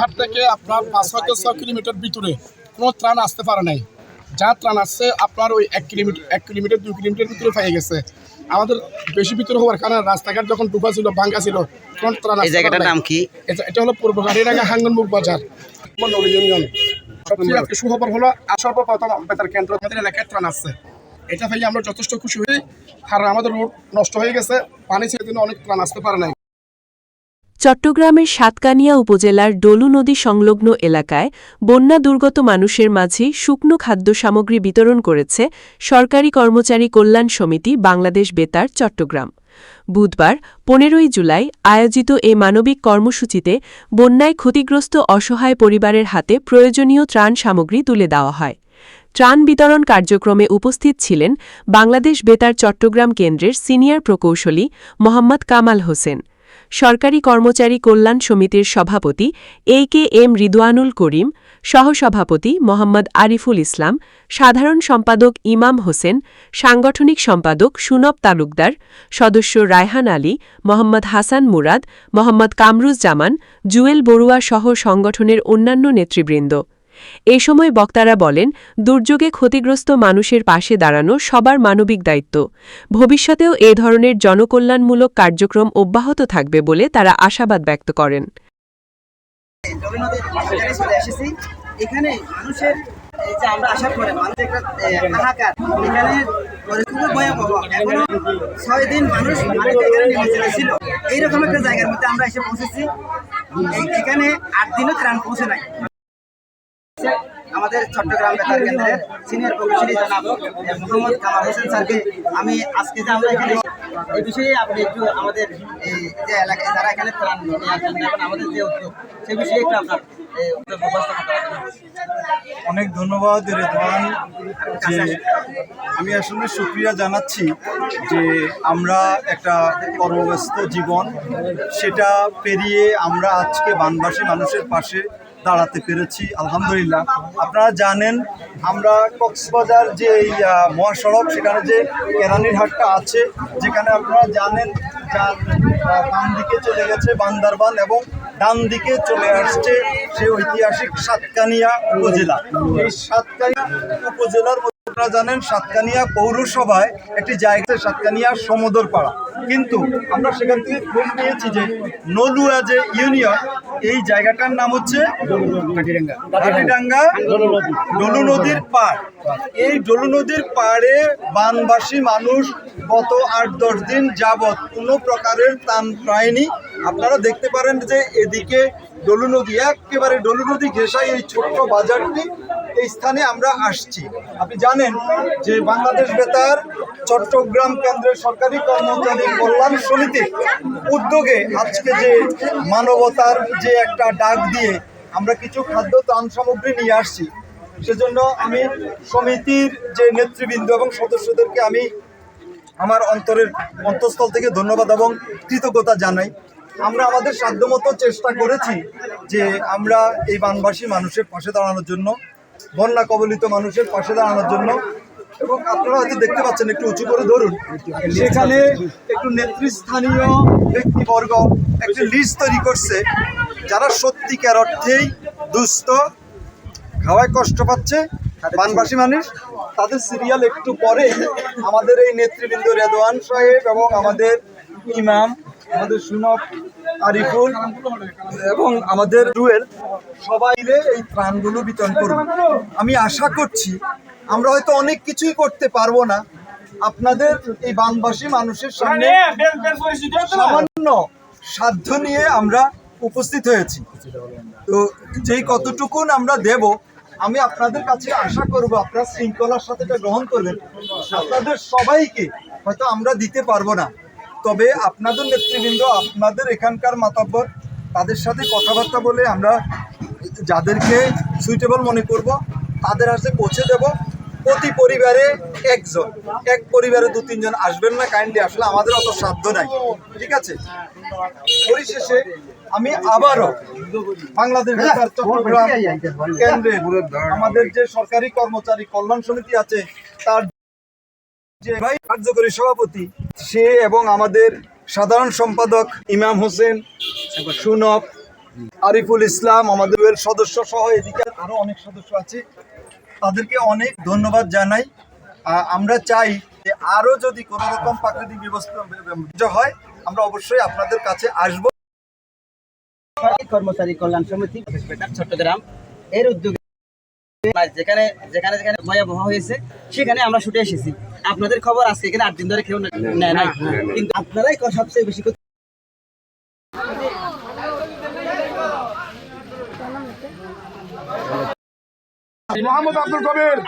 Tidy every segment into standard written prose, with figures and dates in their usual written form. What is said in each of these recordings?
হাট থেকে আপনার 5-6 কিলোমিটার ভিতরে কোনো ত্রাণ আসতে পারে নাই। যা ত্রাণ আসছে আপনার ওই 1 কিলোমিটার 2 কিলোমিটার ভিতরে পেয়ে গেছে। আমাদের বেশি ভিতরে হওয়ার কারণে রাস্তাঘাট যখন ডুবা ছিল, ভাঙ্গা ছিল, কোনো ত্রাণ আসতে পারে নাই। নাম কি? এটা হলো পূর্ব গাড়িরাঙ্গা হাঙ্গনমুখ বাজার ইউনিয়ন। সবচেয়ে আজকে সুখবর হলো সর্বপ্রথম বেতার কেন্দ্র আমাদের এলাকায় ত্রাণ আসছে। এটা পেয়ে আমরা যথেষ্ট খুশি হই, কারণ আমাদের রোড নষ্ট হয়ে গেছে, পানি ছেড়ে দিলে অনেক ত্রাণ আসতে পারে নাই। চট্টগ্রামের সাতকানিয়া উপজেলার ডলু নদী সংলগ্ন এলাকায় বন্যা দুর্গত মানুষের মাঝে শুকনো খাদ্য সামগ্রী বিতরণ করেছে সরকারি কর্মচারী কল্যাণ সমিতি বাংলাদেশ বেতার চট্টগ্রাম। বুধবার 15 জুলাই আয়োজিত এ মানবিক কর্মসূচিতে বন্যায় ক্ষতিগ্রস্ত অসহায় পরিবারের হাতে প্রয়োজনীয় ত্রাণ সামগ্রী তুলে দেওয়া হয়। ত্রাণ বিতরণ কার্যক্রমে উপস্থিত ছিলেন বাংলাদেশ বেতার চট্টগ্রাম কেন্দ্রের সিনিয়র প্রকৌশলী মোহাম্মদ কামাল হোসেন, সরকারি কর্মচারী কল্যাণ সমিতির সভাপতি AKM রিদওয়ানুল করিম, সহসভাপতি মোহাম্মদ আরিফুল ইসলাম, সাধারণ সম্পাদক ইমাম হোসেন, সাংগঠনিক সম্পাদক সুনব তালুকদার, সদস্য রায়হান আলী, মোহাম্মদ হাসান মুরাদ, মোহাম্মদ কামরুজ্জামান, জুয়েল বড়ুয়া সহ সংগঠনের অন্যান্য নেতৃবৃন্দ। এ সময় বক্তারা বলেন, দুর্যোগে ক্ষতিগ্রস্ত মানুষের পাশে দাঁড়ানো সবার মানবিক দায়িত্ব। ভবিষ্যতেও এ ধরনের জনকল্যাণমূলক কার্যক্রম অব্যাহত থাকবে বলে তারা আশাবাদ ব্যক্ত করেন। এখানে মানুষের যে আমরা আসার পরে মানুষের একটা হাহাকার, এখানে খুবই ভয়াবহ। এখনো 6 দিন মানুষ এখানে নিমজ্জিত ছিল। এইরকম একটা জায়গার মধ্যে আমরা এসে পৌঁছেছি। এখানে 8 দিনও ত্রাণ পৌঁছে নাই। আমাদের চট্টগ্রাম বেতার কেন্দ্রের সিনিয়র প্রকৌশলী জনাব মোহাম্মদ কামাল হোসেন স্যারকে আমি আজকে যে আমরা এখানে এই বিষয়ে আপনি একটু আমাদের এই যে এলাকায় যারা এখানে ত্রাণ নিয়ে আসেন এখন আমাদের যে উদ্যোগ সেই বিষয়ে একটু আপনার অনেক ধন্যবাদ রেদওয়ান। যে আমি আসলে শুকরিয়া জানাচ্ছি যে আমরা একটা কর্মব্যস্ত জীবন সেটা পেরিয়ে আমরা আজকে বানবাসী মানুষের পাশে দাঁড়াতে পেরেছি, আলহামদুলিল্লাহ। আপনারা জানেন আমরা কক্সবাজার যে এই মহাসড়ক, সেখানে যে কেরানীর হাটটা আছে, যেখানে আপনারা জানেন যার বাম দিকে চলে গেছে বান্দরবান এবং ডান দিকে চলে আসছে সে ঐতিহাসিক সাতকানিয়া উপজেলা। এই সাতকানিয়া উপজেলার মধ্যে আপনারা জানেন সাতকানিয়া পৌরসভায় একটি জায়গা সাতকানিয়া সমুদ্র পাড়া, কিন্তু আমরা সেখান থেকে খোঁজ নিয়েছি যে নলুয়া যে ইউনিয়ন, এই জায়গাটার নাম হচ্ছে ঘাটিডাঙ্গা ডলু নদীর পাড়। এই ডলু নদীর পাড়ে বানবাসী মানুষ গত 8-10 দিন যাবৎ কোনো প্রকারের ত্রাণ পায়নি। আপনারা দেখতে পারেন যে এদিকে ডলু নদী, একেবারে ডলু নদী ঘেঁষায় এই ছোট্ট বাজারটি, এই স্থানে আমরা আসছি। আপনি জানেন যে বাংলাদেশ বেতার চট্টগ্রাম কেন্দ্রের সরকারি কর্মচারী কল্যাণ সমিতির উদ্যোগে আজকে যে মানবতার যে একটা ডাক দিয়ে আমরা কিছু খাদ্য ত্রাণ সামগ্রী নিয়ে আসছি, সেজন্য আমি সমিতির যে নেতৃবৃন্দ এবং সদস্যদেরকে আমি আমার অন্তঃস্থল থেকে ধন্যবাদ এবং কৃতজ্ঞতা জানাই। আমরা আমাদের সাধ্যমতো চেষ্টা করেছি যে আমরা এই বানবাসী মানুষের পাশে দাঁড়ানোর জন্য, বন্যা কবলিত মানুষের পাশে দাঁড়ানোর জন্য। এবং আপনারা হয়তো দেখতে পাচ্ছেন, একটু উঁচু করে ধরুন, সেখানে একটু নেতৃস্থানীয় ব্যক্তিবর্গ একটি লিস্ট তৈরি করছে যারা সত্যিকার অর্থেই দুস্থ, খাওয়ায় কষ্ট পাচ্ছে বানবাসী মানুষ। তাদের সিরিয়াল একটু পরে আমাদের এই নেতৃবৃন্দ রেদওয়ান সাহেব এবং আমাদের ইমাম, আমাদের সুনব, আরিফুল এবং আমাদের জুয়েল সবাই মিলে এই ত্রাণগুলো বিতরণ করব। আমি আশা করছি আমরা হয়তো অনেক কিছুই করতে পারবো না, আপনাদের এই বানবাসী মানুষের সামনে সামান্য সাধ্য নিয়ে আমরা উপস্থিত হয়েছি। তো যেই কতটুকুন আমরা দেব, আমি আপনাদের কাছে আশা করব আপনারা শৃঙ্খলার সাথে এটা গ্রহণ করবেন। আপনাদের সবাইকে হয়তো আমরা দিতে পারবো না, তবে আপনাদের নেতৃবৃন্দ, আপনাদের এখানকার মাতব্বর, তাদের সাথে কথাবার্তা বলে আমরা যাদেরকে সুইটেবল মনে করব তাদের কাছে পৌঁছে দেব। প্রতি পরিবারে একজন, এক পরিবারে 2-3 জন আসবেন না কাইন্ডলি, আসলে আমাদের অত সাধ্য নাই, ঠিক আছে? পরিশেষে আমি আবারও বাংলাদেশ বেতার চট্টগ্রাম কেন্দ্রের আমাদের যে সরকারি কর্মচারী কল্যাণ সমিতি আছে তার যে কার্যকরী সভাপতি সে এবং আমাদের সাধারণ সম্পাদক ইমাম হোসেন, সুনব, আরিফুল ইসলাম আমাদের সদস্য সহ এদিকে আরো অনেক সদস্য আছে, তাদেরকে অনেক ধন্যবাদ জানাই। আমরা চাই যে আরো যদি কোনো রকম প্রাকৃতিক বিপর্যয় হয় আমরা অবশ্যই আপনাদের কাছে আসব। কর্মচারী কল্যাণ সমিতি চট্টগ্রাম এর উদ্যোগে যেখানে যেখানে যেখানে ভয়াবহ হয়েছে সেখানে আমরা ছুটে এসেছি। আপনাদের খবর আজকে এখানে 8 দিন ধরে কেউ নেয় নাই, কিন্তু আপনারাই সবচেয়ে বেশি মোহাম্মদ আব্দুল কবির,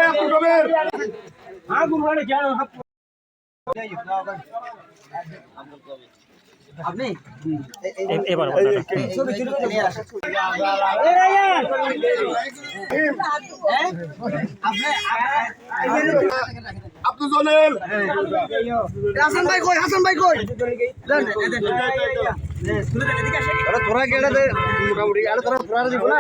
আব্দুল কবির আপনি আব্দুল জলিল, হাসান ভাই কই? হাসান ভাই কই? তোরা কেডা দে মোটামুটি আরে তোরা পুরা দিব না।